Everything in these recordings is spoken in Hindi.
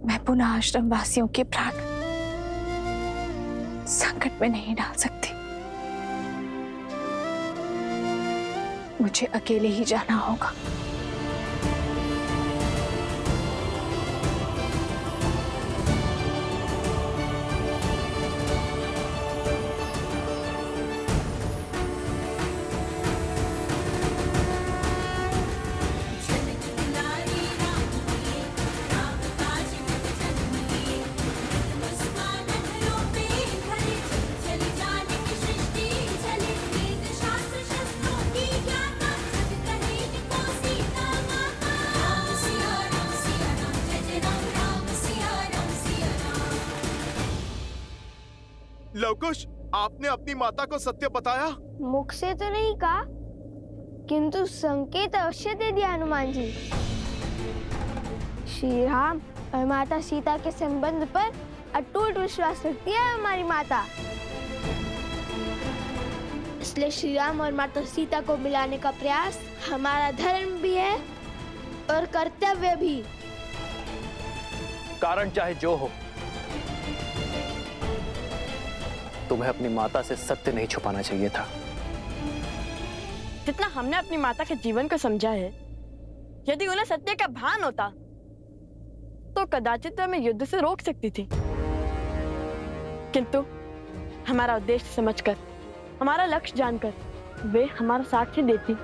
मैं पुनः आश्रम वासियों के प्राण संकट में नहीं डाल सकती। मुझे अकेले ही जाना होगा। लवकुश, आपने अपनी माता को सत्य बताया? मुख से तो नहीं कहा, किंतु संकेत अवश्य दे दिया हनुमान जी। श्री राम और माता सीता के संबंध पर अटूट विश्वास रखती है हमारी माता। इसलिए श्री राम और माता सीता को मिलाने का प्रयास हमारा धर्म भी है और कर्तव्य भी। कारण चाहे जो हो, तुम्हें अपनी माता से सत्य नहीं छुपाना चाहिए था। जितना हमने अपनी माता के जीवन को समझा है, यदि उन्हें सत्य का भान होता तो कदाचित मैं युद्ध से रोक सकती थी, किंतु हमारा उद्देश्य समझकर, हमारा लक्ष्य जानकर वे हमारा साथ ही देती।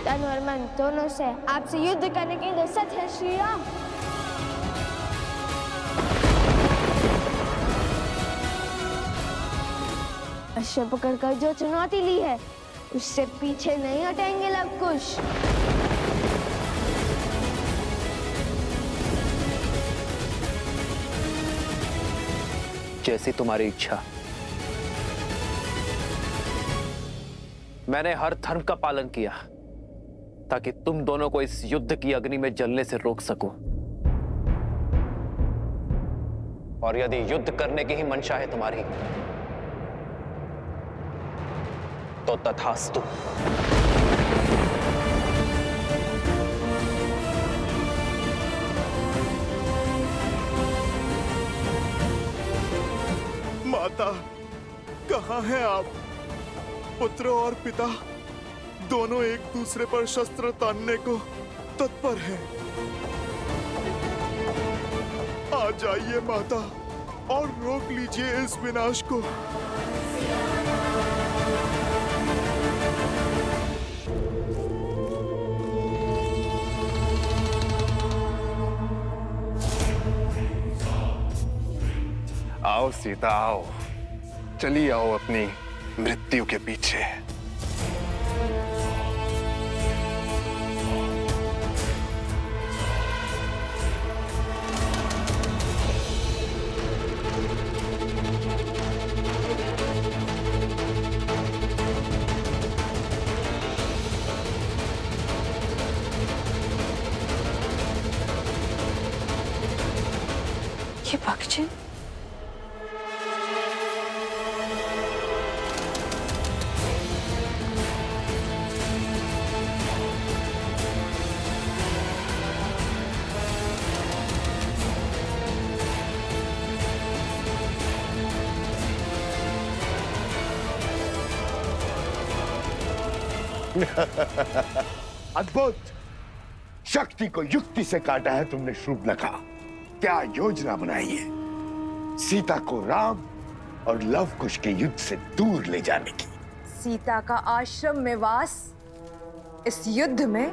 तन और मन दोनों से आपसे युद्ध करने की दस्सत है श्री राम। अश्व पकड़कर जो चुनौती ली है, उससे पीछे नहीं हटेंगे लवकुश। जैसी तुम्हारी इच्छा। मैंने हर धर्म का पालन किया ताकि तुम दोनों को इस युद्ध की अग्नि में जलने से रोक सकूं। और यदि युद्ध करने की ही मंशा है तुम्हारी, तो तथास्तु। माता, कहाँ हैं आप? पुत्र और पिता दोनों एक दूसरे पर शस्त्र तानने को तत्पर हैं। आ जाइए माता और रोक लीजिए इस विनाश को। आओ सीता, आओ, चली आओ अपनी मृत्यु के पीछे। ये भक्षण अद्भुत! शक्ति को युक्ति से काटा है तुमने शूर्पणखा। क्या योजना बनाई है सीता को राम और लवकुश के युद्ध से दूर ले जाने की। सीता का आश्रम में वास इस युद्ध में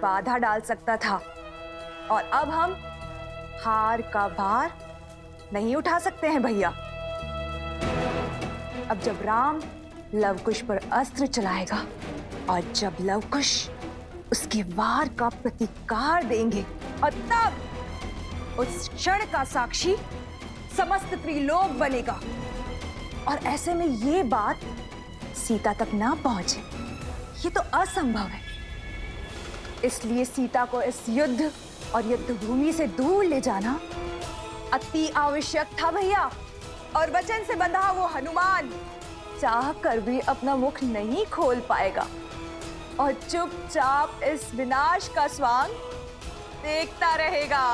बाधा डाल सकता था, और अब हम हार का भार नहीं उठा सकते हैं भैया। अब जब राम लवकुश पर अस्त्र चलाएगा और जब लवकुश उसके वार का प्रतिकार देंगे, और तब उस क्षण का साक्षी समस्त त्रिलोक बनेगा। और ऐसे में ये बात सीता तक ना पहुंचे, ये तो असंभव है। इसलिए सीता को इस युद्ध और युद्ध भूमि से दूर ले जाना अति आवश्यक था भैया। और वचन से बंधा वो हनुमान चाह कर भी अपना मुख नहीं खोल पाएगा। और चुपचाप इस विनाश का स्वांग देखता रहेगा।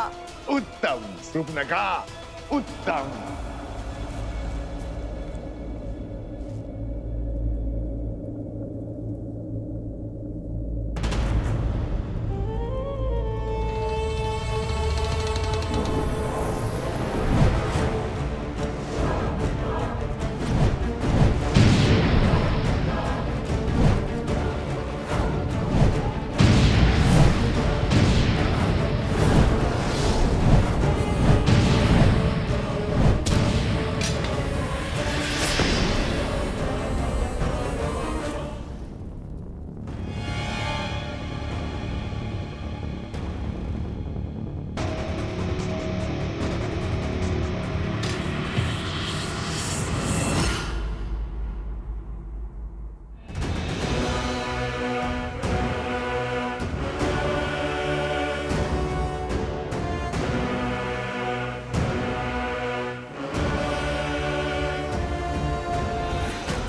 उत्तम सुपनखा, उत्तम।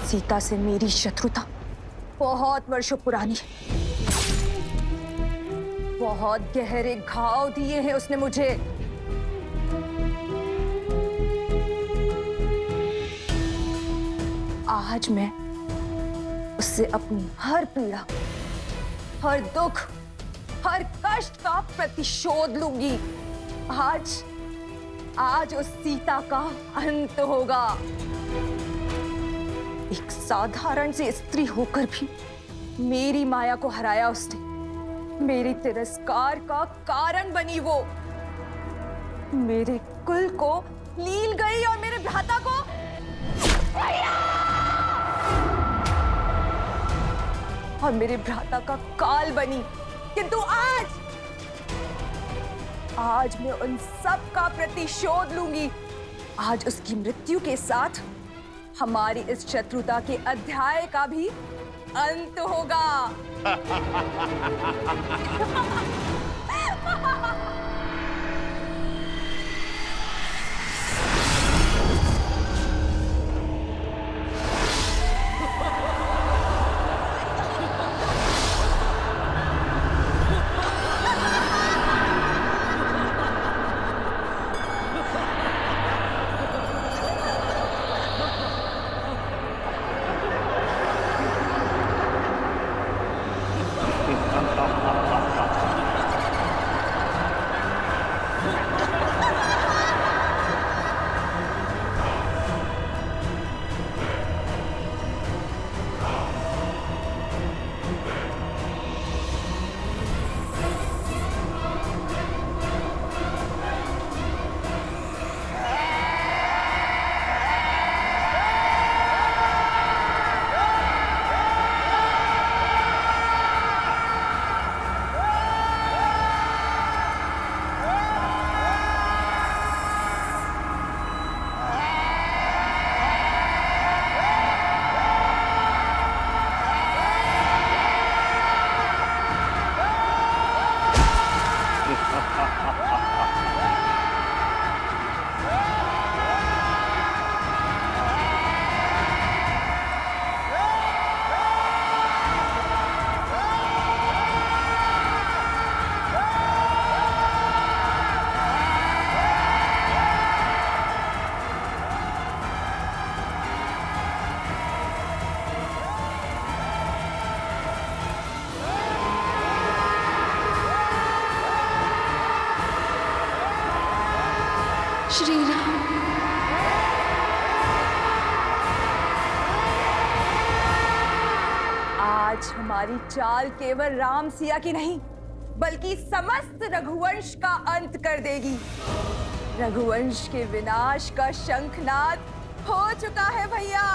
सीता से मेरी शत्रुता बहुत वर्षों पुरानी है। बहुत गहरे घाव दिए हैं उसने मुझे। आज मैं उससे अपनी हर पीड़ा, हर दुख, हर कष्ट का प्रतिशोध लूंगी। आज उस सीता का अंत होगा। एक साधारण सी स्त्री होकर भी मेरी माया को हराया उसने। मेरे तिरस्कार का कारण बनी वो। मेरे कुल को लील गई और मेरे भ्राता को और मेरे भ्राता का काल बनी। किंतु आज मैं उन सब का प्रतिशोध लूंगी। आज उसकी मृत्यु के साथ हमारी इस शत्रुता के अध्याय का भी अंत होगा। श्री राम। आज हमारी चाल केवल राम सिया की नहीं बल्कि समस्त रघुवंश का अंत कर देगी। रघुवंश के विनाश का शंखनाद हो चुका है भैया।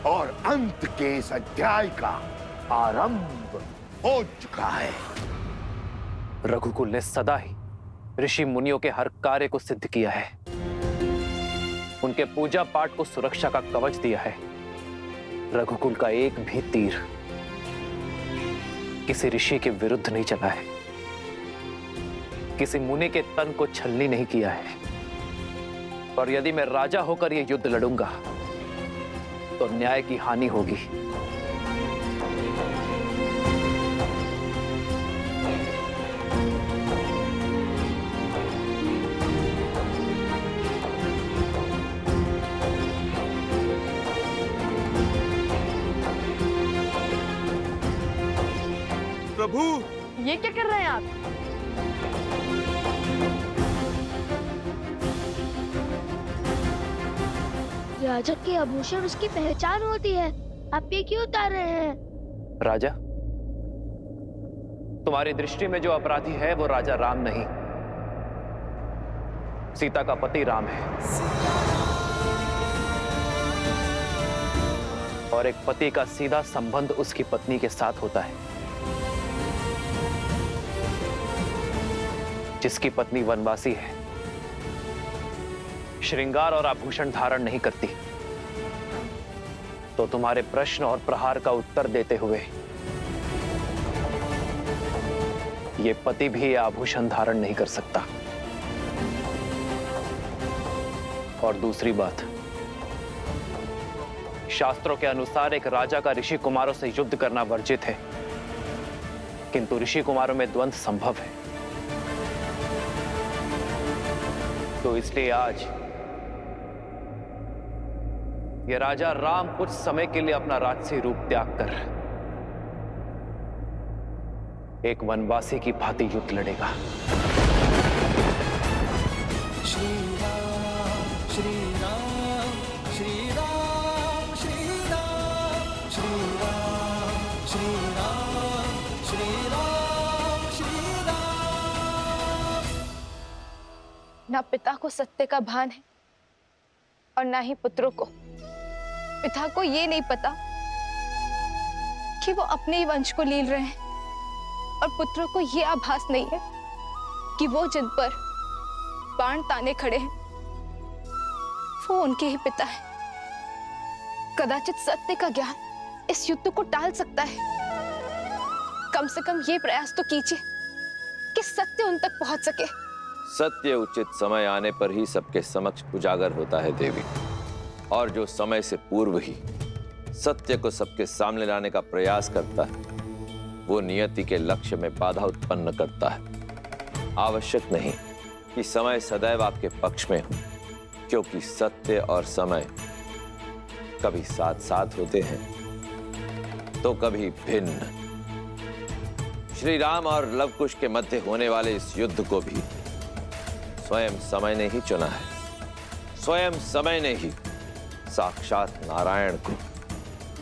और अंत के इस अध्याय का आरंभ हो चुका है। रघुकुल ने सदा ही ऋषि मुनियों के हर कार्य को सिद्ध किया है। उनके पूजा पाठ को सुरक्षा का कवच दिया है। रघुकुल का एक भी तीर किसी ऋषि के विरुद्ध नहीं चला है। किसी मुनि के तन को छलनी नहीं किया है। और यदि मैं राजा होकर यह युद्ध लड़ूंगा तो न्याय की हानि होगी। प्रभु, ये क्या कर रहे हैं आप? राजा के आभूषण उसकी पहचान होती है, आप ये क्यों उतार रहे हैं? राजा, तुम्हारी दृष्टि में जो अपराधी है वो राजा राम नहीं, सीता का पति राम है। और एक पति का सीधा संबंध उसकी पत्नी के साथ होता है। जिसकी पत्नी वनवासी है, श्रृंगार और आभूषण धारण नहीं करती, तो तुम्हारे प्रश्न और प्रहार का उत्तर देते हुए ये पति भी ये आभूषण धारण नहीं कर सकता। और दूसरी बात, शास्त्रों के अनुसार एक राजा का ऋषि कुमारों से युद्ध करना वर्जित है, किंतु ऋषि कुमारों में द्वंद्व संभव है। तो इसलिए आज ये राजा राम कुछ समय के लिए अपना राजसी रूप त्याग कर एक वनवासी की भांति युद्ध लड़ेगा। श्री राम श्री राम श्री राम श्री राम श्री राम श्री राम श्री राम श्री राम। ना पिता को सत्य का भान है और ना ही पुत्रों को। पिता को ये नहीं पता कि वो अपने ही वंश को लील रहे हैं, और पुत्रों को ये आभास नहीं है कि वो जिन पर बाण ताने खड़े हैं वो उनके ही पिता है। कदाचित सत्य का ज्ञान इस युद्ध को टाल सकता है। कम से कम ये प्रयास तो कीजिए कि सत्य उन तक पहुंच सके। सत्य उचित समय आने पर ही सबके समक्ष उजागर होता है देवी, और जो समय से पूर्व ही सत्य को सबके सामने लाने का प्रयास करता है वो नियति के लक्ष्य में बाधा उत्पन्न करता है। आवश्यक नहीं कि समय सदैव आपके पक्ष में हो, क्योंकि सत्य और समय कभी साथ साथ होते हैं तो कभी भिन्न। श्री राम और लवकुश के मध्य होने वाले इस युद्ध को भी स्वयं समय ने ही चुना है। स्वयं समय ने ही साक्षात नारायण को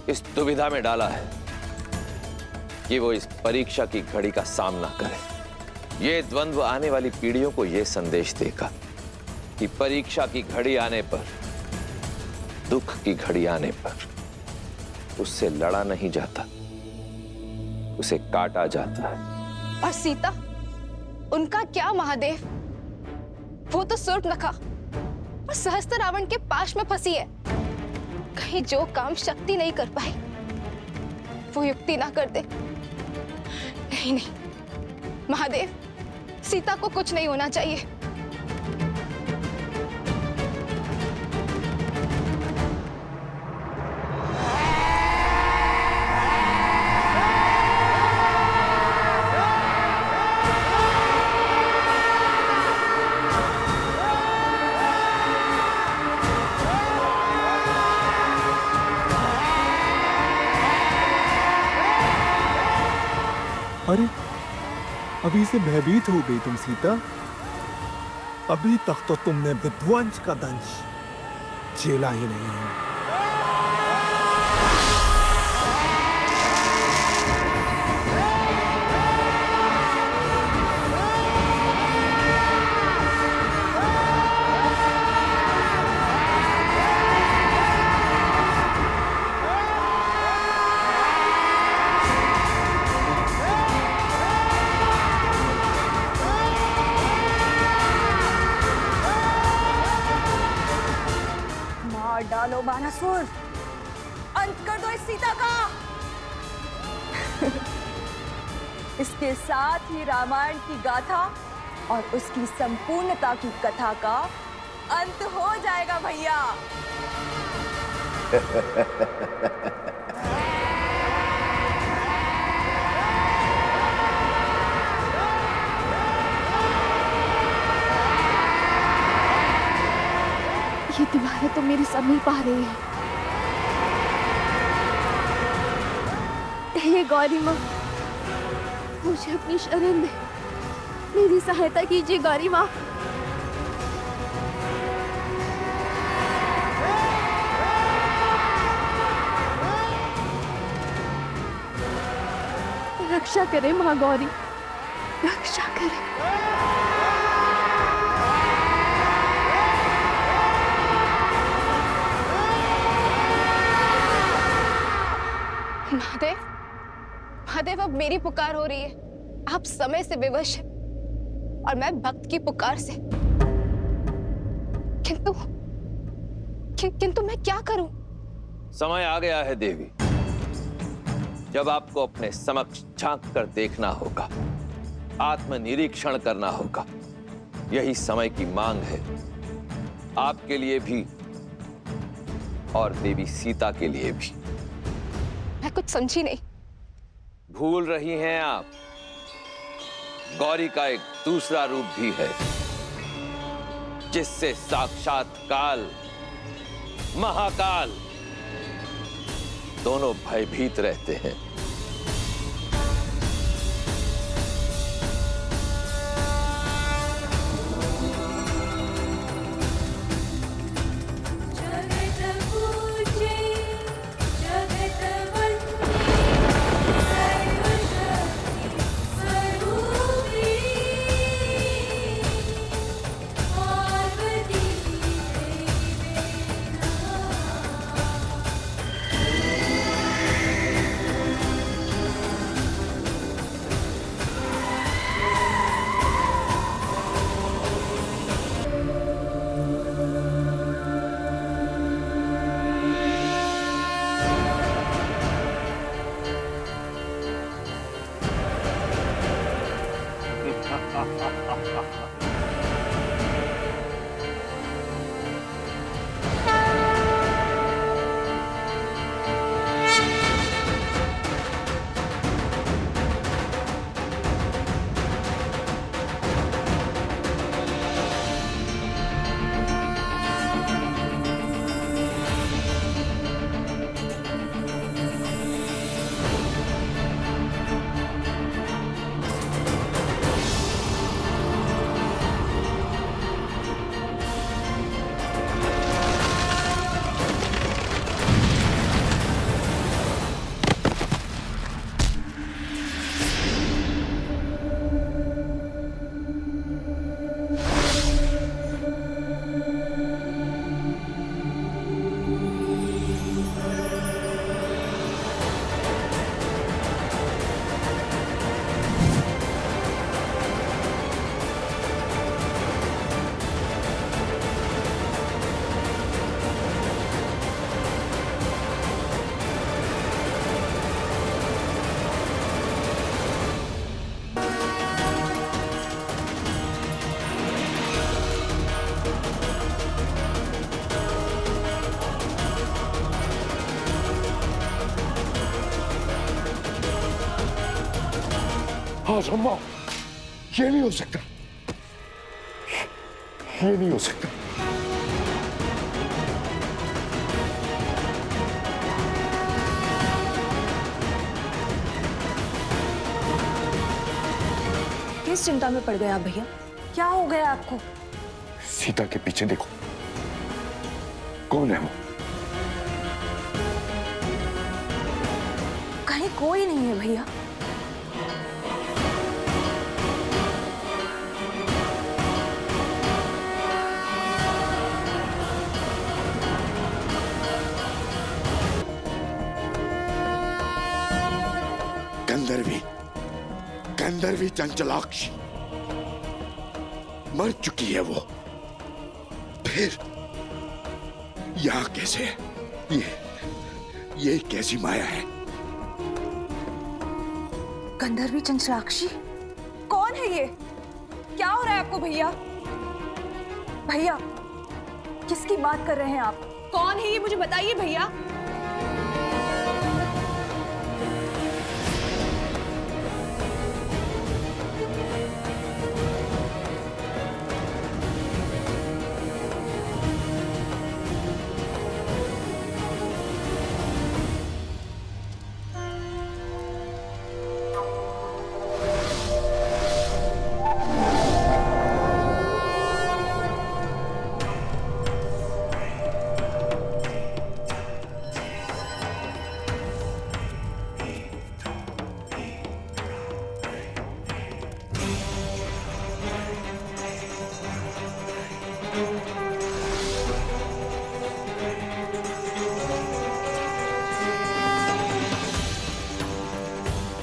इस दुविधा में डाला है कि वो इस परीक्षा की घड़ी का सामना करे। ये द्वंद्व आने वाली पीढ़ियों को ये संदेश देगा कि परीक्षा की घड़ी आने पर, दुख की घड़ी आने पर उससे लड़ा नहीं जाता, उसे काटा जाता है। और सीता, उनका क्या महादेव? वो तो सूर्पनखा और सहस्त्र रावण के पाश में फंसी है। कहीं जो काम शक्ति नहीं कर पाई वो युक्ति ना कर दे। नहीं नहीं महादेव, सीता को कुछ नहीं होना चाहिए। अरे, अभी से भयभीत हो गई तुम सीता? अभी तक तो तुमने विध्वंस का दंश झेला ही नहीं है। डालो बानासुर, अंत कर दो इस सीता का। इसके साथ ही रामायण की गाथा और उसकी संपूर्णता की कथा का अंत हो जाएगा भैया। ये दीवारें तो मेरी समीप आ रही है। ये गौरी माँ, मुझे अपनी शरण में मेरी सहायता कीजिए गौरी माँ। रक्षा करे माँ गौरी, रक्षा करे। महादेव, महादेव, अब मेरी पुकार हो रही है। आप समय से विवश हैं और मैं भक्त की पुकार से। किंतु मैं क्या करूं? समय आ गया है देवी, जब आपको अपने समक्ष झांक कर देखना होगा, आत्मनिरीक्षण करना होगा। यही समय की मांग है, आपके लिए भी और देवी सीता के लिए भी। मैं कुछ समझी नहीं। भूल रही हैं आप, गौरी का एक दूसरा रूप भी है, जिससे साक्षात काल, महाकाल दोनों भयभीत रहते हैं। हाँ सम्मा, ये नहीं हो सकता, ये नहीं हो सकता। किस चिंता में पड़ गए आप भैया? क्या हो गया आपको? सीता के पीछे देखो, कौन है वो? कहीं कोई नहीं है भैया। गंधर्वी चंचलाक्षी मर चुकी है वो, फिर यहां कैसे? ये कैसी माया है? गंधर्वी चंचलाक्षी कौन है ये? क्या हो रहा है आपको भैया? भैया किसकी बात कर रहे हैं आप? कौन है ये मुझे बताइए भैया।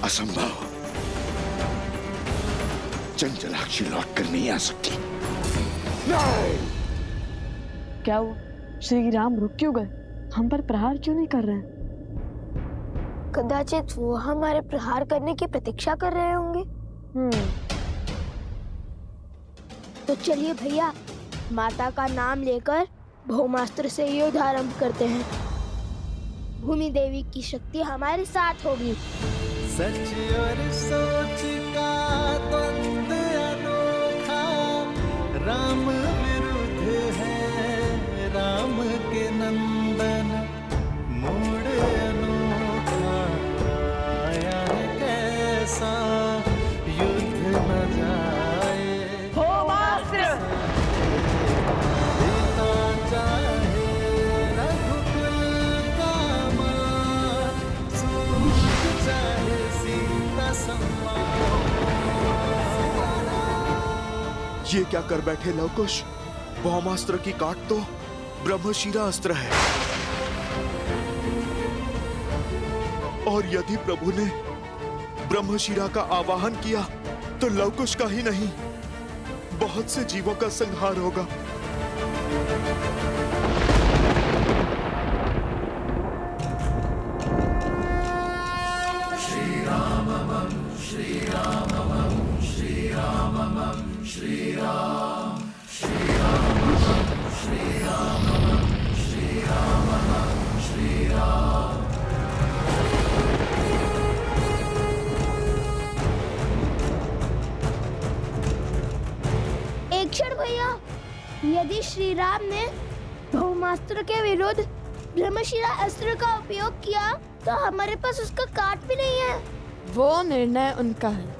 असंभव। चंचलाक्षी लौट कर नहीं आ सकती। नहीं। क्या हुआ? श्री राम रुक क्यों गए? हम पर प्रहार क्यों नहीं कर रहे हैं? कदाचित वो हमारे प्रहार करने की प्रतीक्षा कर रहे होंगे। तो चलिए भैया, माता का नाम लेकर भौमास्त्र से युद्ध आरंभ करते हैं। भूमि देवी की शक्ति हमारे साथ होगी। सच और सोच का द्वंद अनोखा, राम विरुद्ध है राम के नंदन, मोड़ अनोखा आया है कैसा, युद्ध न जाए भौमास्त्र! पिता चाहे रघुकुल का मान, सूरज चाहे सीता सम्मान। ये क्या कर बैठे लवकुश? भौमास्त्र की काट तो ब्रह्मशिरा अस्त्र है, और यदि प्रभु ने ब्रह्मशिरा का आवाहन किया तो लवकुश का ही नहीं, बहुत से जीवों का संहार होगा। एक क्षण भैया, यदि श्री राम ने भौमास्त्र के विरुद्ध ब्रह्मशिरा अस्त्र का उपयोग किया तो हमारे पास उसका काट भी नहीं है। वो निर्णय उनका है।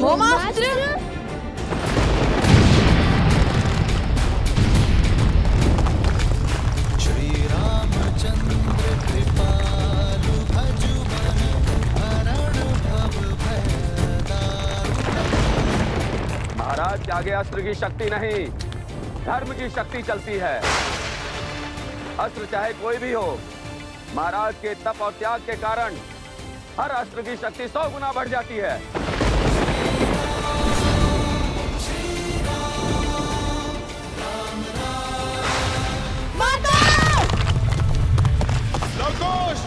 भौमास्त्र! श्री रामचंद्र कृपालु भजु मन, हरण भव भय दारुण। महाराज के आगे अस्त्र की शक्ति नहीं, धर्म की शक्ति चलती है। अस्त्र चाहे कोई भी हो, महाराज के तप और त्याग के कारण हर अस्त्र की शक्ति 100 गुना बढ़ जाती है। लवकुश!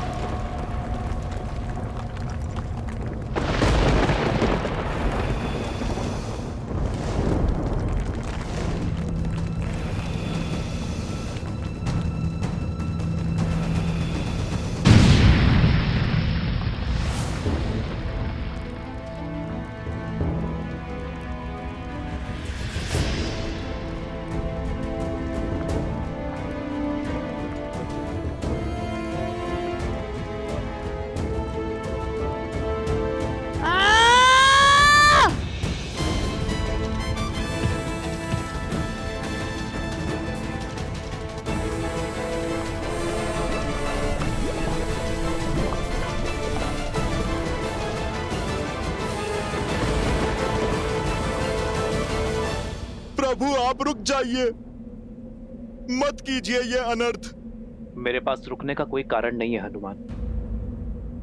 प्रभु आप रुक जाइए, मत कीजिए ये अनर्थ। मेरे पास रुकने का कोई कारण नहीं है हनुमान।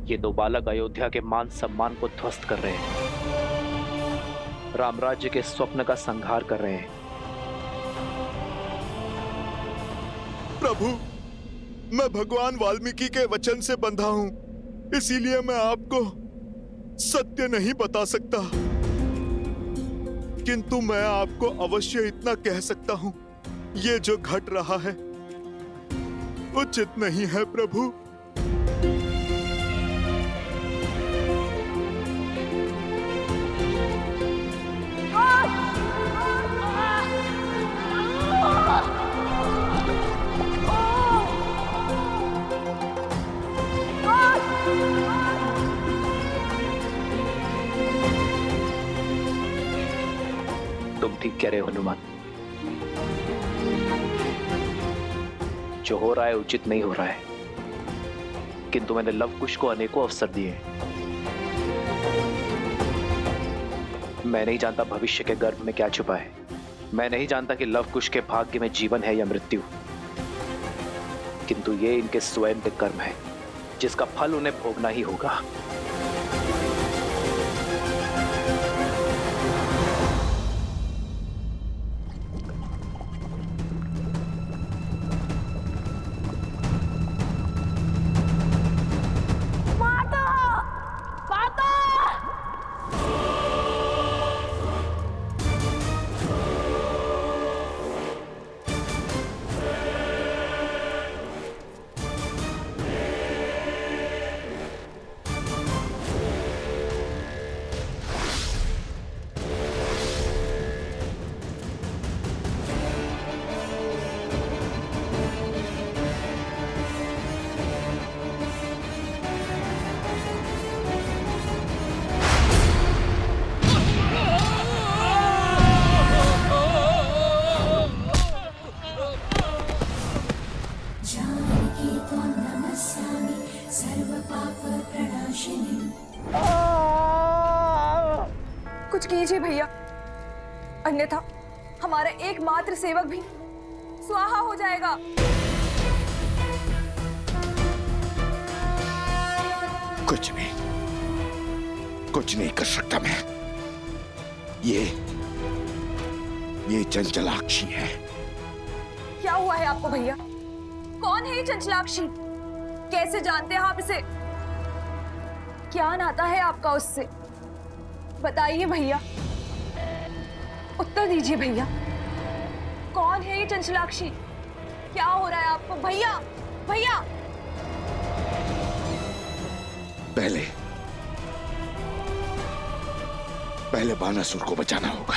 ये दो बालक अयोध्या के मान सम्मान को ध्वस्त कर रहे हैं, रामराज्य के स्वप्न का संहार कर रहे हैं। प्रभु, मैं भगवान वाल्मीकि के वचन से बंधा हूं, इसीलिए मैं आपको सत्य नहीं बता सकता, किंतु मैं आपको अवश्य इतना कह सकता हूं, ये जो घट रहा है उचित नहीं है प्रभु। तुम ठीक कह रहे हो हनुमान। जो हो रहा है उचित नहीं हो रहा है, किंतु मैंने लव कुश को अनेकों अवसर दिए। मैं नहीं जानता भविष्य के गर्भ में क्या छुपा है। मैं नहीं जानता कि लव कुश के भाग्य में जीवन है या मृत्यु, किंतु ये इनके स्वयं के कर्म है जिसका फल उन्हें भोगना ही होगा। कुछ कीजिए भैया, अन्यथा हमारा एकमात्र सेवक भी स्वाहा हो जाएगा। कुछ नहीं कर सकता मैं। ये चंचलाक्षी है। क्या हुआ है आपको भैया? कौन है ये चंचलाक्षी? कैसे जानते हैं आप इसे? क्या नाता है आपका उससे? बताइए भैया, उत्तर दीजिए भैया। कौन है ये चंचलाक्षी? क्या हो रहा है आपको भैया? भैया पहले बानासुर को बचाना होगा।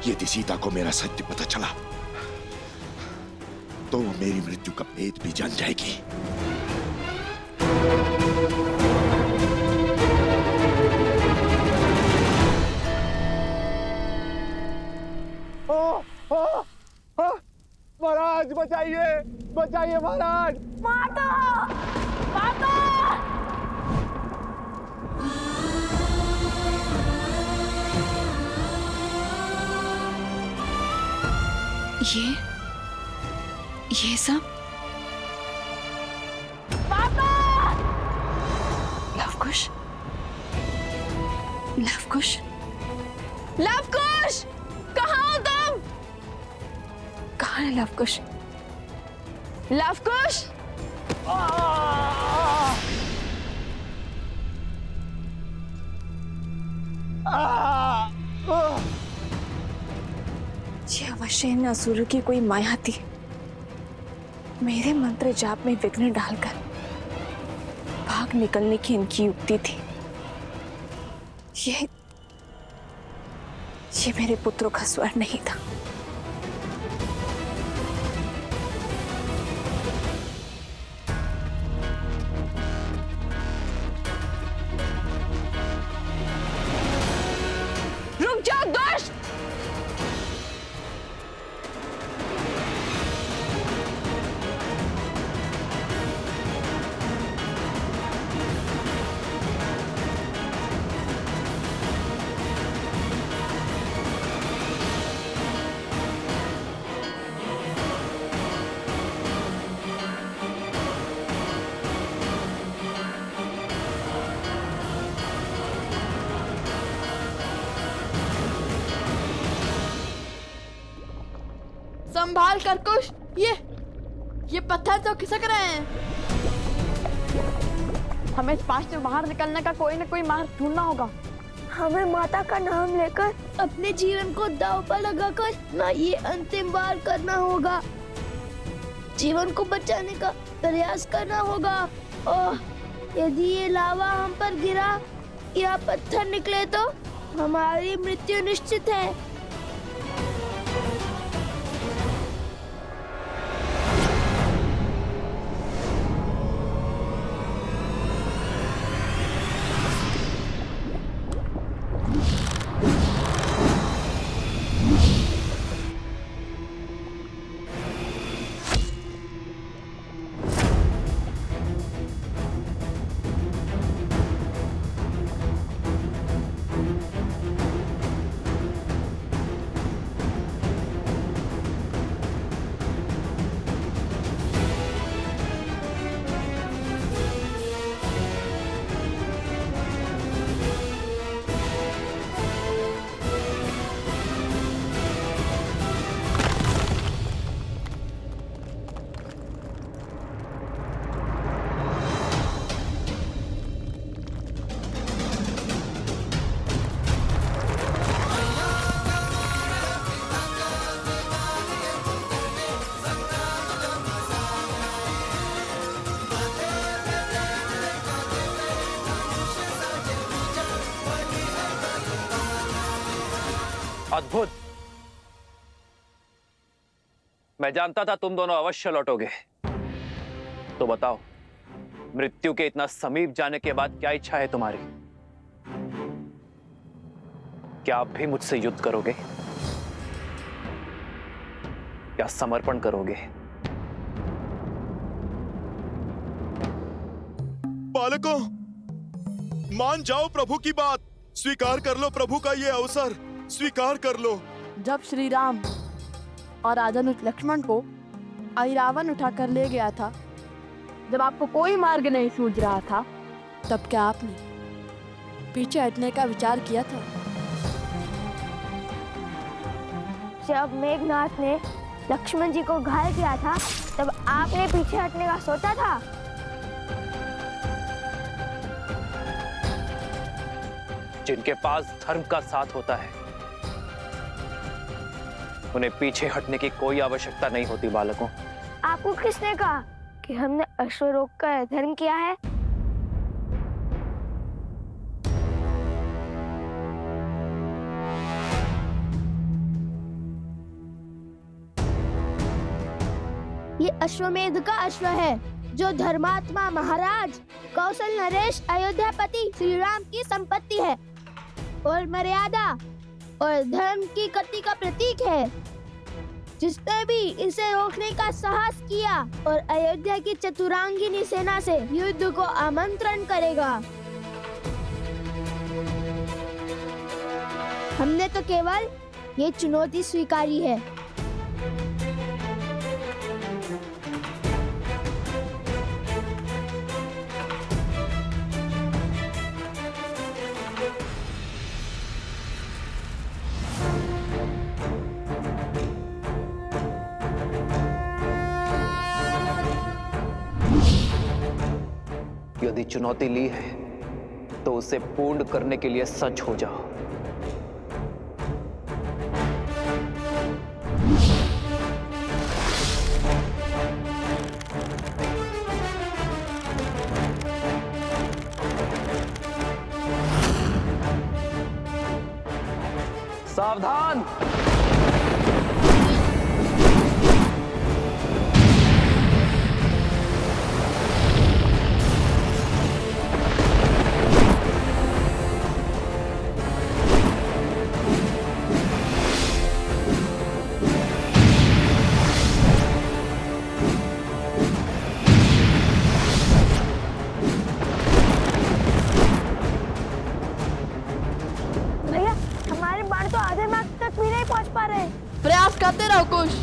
यदि सीता को मेरा सत्य पता चला तो वो मेरी मृत्यु का भेद भी जान जाएगी। महाराज बचाइए, बचाइए महाराज। माता! माता! ये सब लवकुश, लवकुश, लवकुश, कहाँ हो तुम? कहाँ है लवकुश? लवकुश! ये अवश्य इन असुर की कोई माया थी। मेरे मंत्र जाप में विघ्न डालकर भाग निकलने की इनकी युक्ति थी। ये मेरे पुत्रों का स्वर नहीं था। रुक जाओ दुष्ट! संभाल कर कुश, ये पत्थर तो खिसक रहे हैं। हमें इस पास से बाहर निकलने का कोई न कोई मार्ग ढूंढना होगा। हमें माता का नाम लेकर अपने जीवन को दांव पर लगाकर ना ये अंतिम बार करना होगा। जीवन को बचाने का प्रयास करना होगा। और यदि ये लावा हम पर गिरा या पत्थर निकले तो हमारी मृत्यु निश्चित है। अद्भुत। मैं जानता था तुम दोनों अवश्य लौटोगे। तो बताओ, मृत्यु के इतना समीप जाने के बाद क्या इच्छा है तुम्हारी? क्या आप भी मुझसे युद्ध करोगे? क्या समर्पण करोगे? बालकों, मान जाओ प्रभु की बात। स्वीकार कर लो प्रभु का ये अवसर, स्वीकार कर लो। जब श्री राम और राजानुज लक्ष्मण को अहिरावण उठाकर ले गया था, जब आपको कोई मार्ग नहीं सूझ रहा था, तब क्या आपने पीछे हटने का विचार किया था? जब मेघनाथ ने लक्ष्मण जी को घायल किया था, तब आपने पीछे हटने का सोचा था? जिनके पास धर्म का साथ होता है, उन्हें पीछे हटने की कोई आवश्यकता नहीं होती बालकों। आपको किसने कहा कि हमने अश्वरोग का धर्म किया है? ये अश्वमेध का अश्व है, जो धर्मात्मा महाराज कौशल नरेश अयोध्यापति श्री राम की संपत्ति है और मर्यादा और धर्म की गति का प्रतीक है। जिसने भी इसे रोकने का साहस किया और अयोध्या की चतुरांगिनी सेना से युद्ध को आमंत्रण करेगा। हमने तो केवल ये चुनौती स्वीकारी है। यदि चुनौती ली है तो उसे पूर्ण करने के लिए सच हो जाओ। सावधान! भैया, हमारे बाण तो आधे मार्ग तक भी नहीं पहुंच पा रहे। प्रयास करते रहो कुश।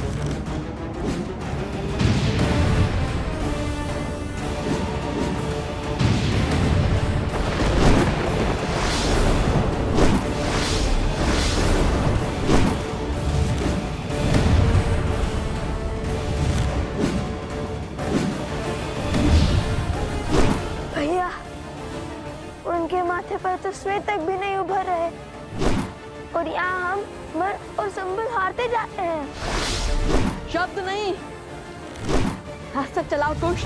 भैया, उनके माथे पर तो श्वेत तक भी नहीं उभर रहे और यहाँ हम मन और संबल हारते जाते हैं। शब्द नहीं, हाथ से चलाओ कुश।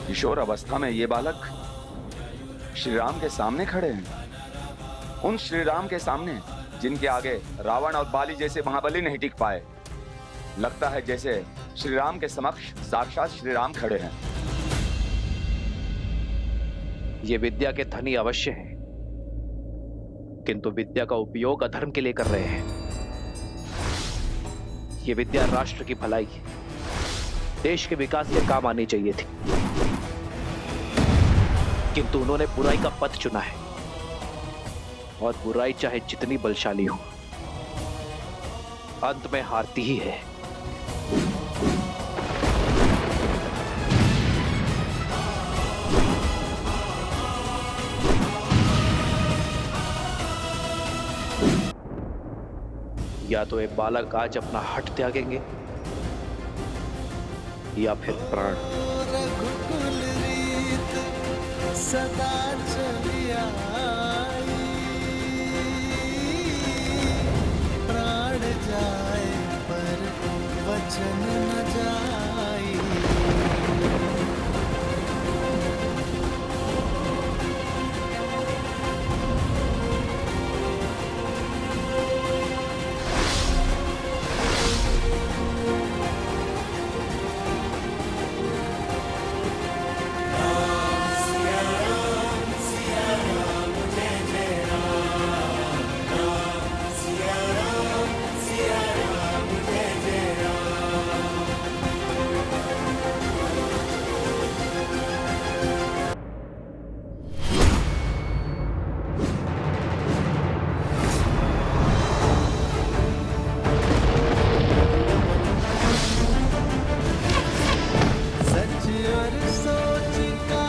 किशोर अवस्था में ये बालक श्री राम के सामने खड़े हैं। उन श्री राम के सामने जिनके आगे रावण और बाली जैसे महाबली नहीं टिक पाए। लगता है जैसे श्री राम के समक्ष साक्षात श्री राम खड़े हैं। ये विद्या के धनी अवश्य हैं, किंतु विद्या का उपयोग अधर्म के लिए कर रहे हैं। ये विद्या राष्ट्र की भलाई, देश के विकास के काम आनी चाहिए थी, किंतु उन्होंने बुराई का पथ चुना है। और बुराई चाहे जितनी बलशाली हो, अंत में हारती ही है। या तो ये बालक आज अपना हट त्यागेंगे या फिर प्राण। रघुकुल रीत सदा चली आई, प्राण जाए पर वचन न जाई। सच और सोच का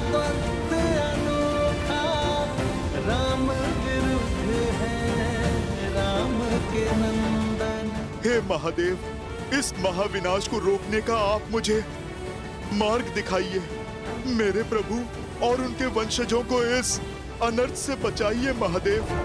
द्वंद अनोखा, राम विरुद्ध है राम के नंदन। हे महादेव, इस महाविनाश को रोकने का आप मुझे मार्ग दिखाइए। मेरे प्रभु और उनके वंशजों को इस अनर्थ से बचाइए महादेव।